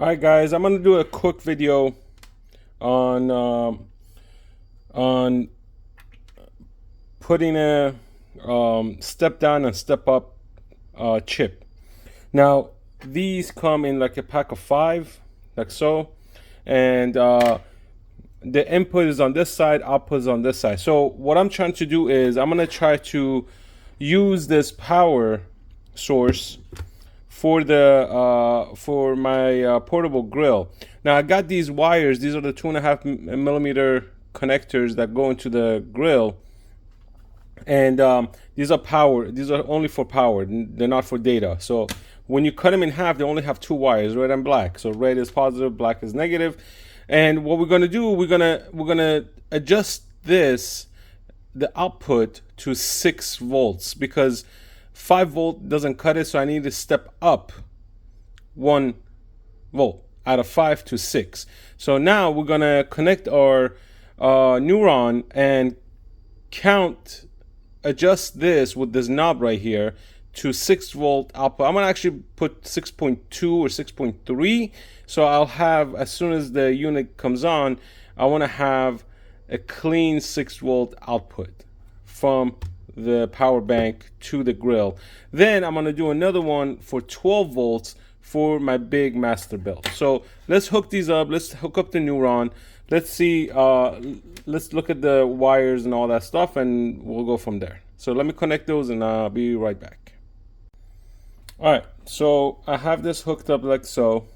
All right, guys, I'm gonna do a quick video on on putting a step down and step up chip. Now these come in like a pack of 5, like so, and the input is on this side, output is on this side. So what I'm trying to do is I'm gonna try to use this power source for the for my portable grill. Now I got these wires. These are the 2.5 millimeter connectors that go into the grill, and these are power. These are only for power. They're not for data. So when you cut them in half, they only have 2 wires, red and black. So red is positive, black is negative. And what we're gonna do, we're gonna adjust this, the output, to 6 volts because 5 volt doesn't cut it, so I need to step up 1 volt out of 5 to 6. So now we're gonna connect our neuron and adjust this with this knob right here to 6 volt output. I'm gonna actually put 6.2 or 6.3, so I'll have, as soon as the unit comes on, I want to have a clean 6 volt output from the power bank to the grill. Then I'm gonna do another one for 12 volts for my big Masterbuilt. So let's hook these up. Let's hook up the neuron. Let's see. Let's look at the wires and all that stuff, and we'll go from there. So let me connect those, and I'll be right back. All right. So I have this hooked up like so.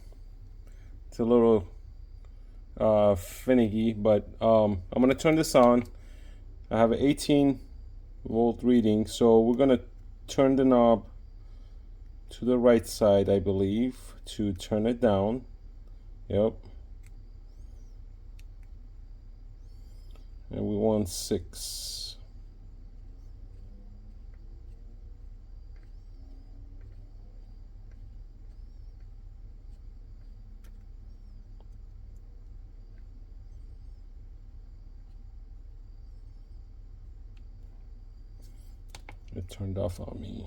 It's a little finicky, but I'm gonna turn this on. I have an 18 volt reading, so we're gonna turn the knob to the right side, I believe, to turn it down. Yep. And we want 6. It turned off on me.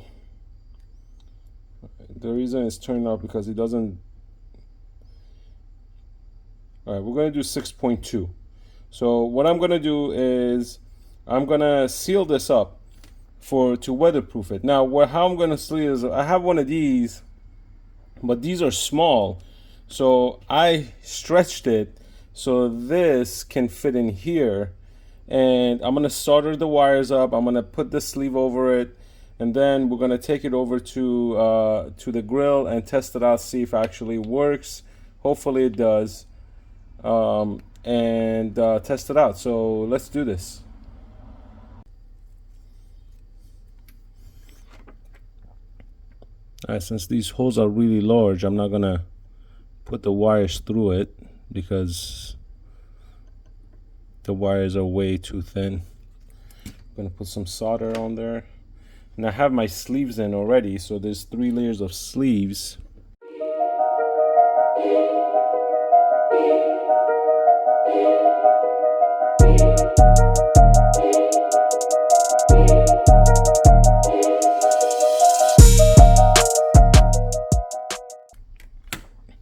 The reason it's turned off because it doesn't. All right, we're going to do 6.2. So what I'm going to do is I'm going to seal this up to weatherproof it. Now, how I'm going to seal is I have one of these, but these are small. So I stretched it so this can fit in here. And I'm gonna solder the wires up. I'm gonna put the sleeve over it, and then we're gonna take it over to the grill and test it out, see if it actually works. Hopefully it does, and test it out. So let's do this. All right, since these holes are really large, I'm not gonna put the wires through it because the wires are way too thin. I'm gonna put some solder on there, and I have my sleeves in already, so there's 3 layers of sleeves.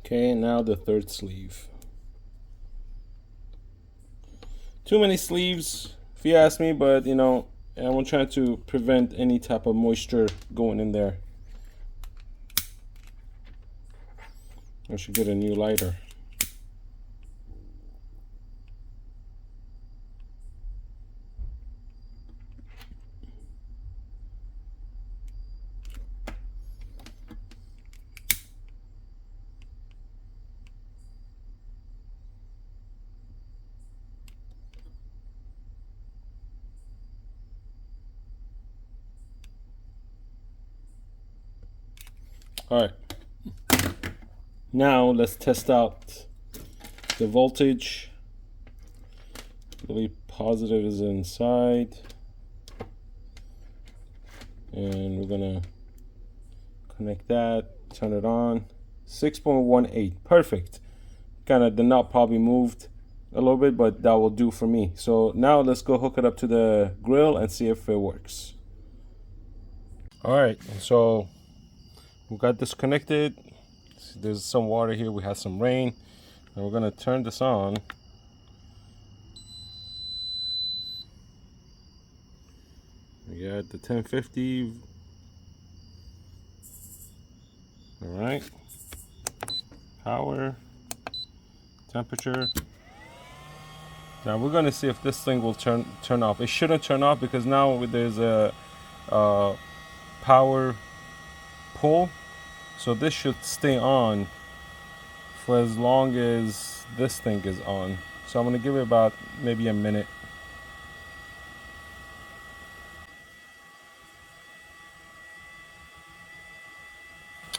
Okay, now the 3rd sleeve. Too many sleeves, if you ask me, but you know, I'm trying to prevent any type of moisture going in there. I should get a new lighter. All right, now let's test out the voltage. I believe positive is inside, and we're gonna connect that, turn it on. 6.18, perfect. Kind of the knob probably moved a little bit, but that will do for me. So now let's go hook it up to the grill and see if it works. All right, so we got this connected. There's some water here. We had some rain, and we're gonna turn this on. We got the 1050. All right. Power, temperature. Now we're gonna see if this thing will turn off. It shouldn't turn off because now there's a power pull, so this should stay on for as long as this thing is on. So I'm gonna give it about maybe a minute.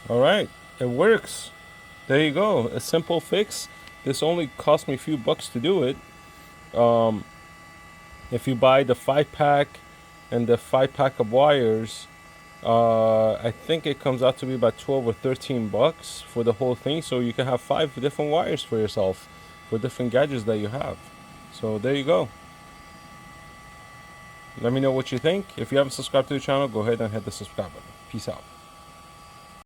All right, it works. There you go, a simple fix. This only cost me a few bucks to do it. If you buy the 5-pack and the 5-pack of wires, I think it comes out to be about 12 or 13 bucks for the whole thing. So you can have 5 different wires for yourself for different gadgets that you have. So there you go. Let me know what you think. If you haven't subscribed to the channel, go ahead and hit the subscribe button. Peace out.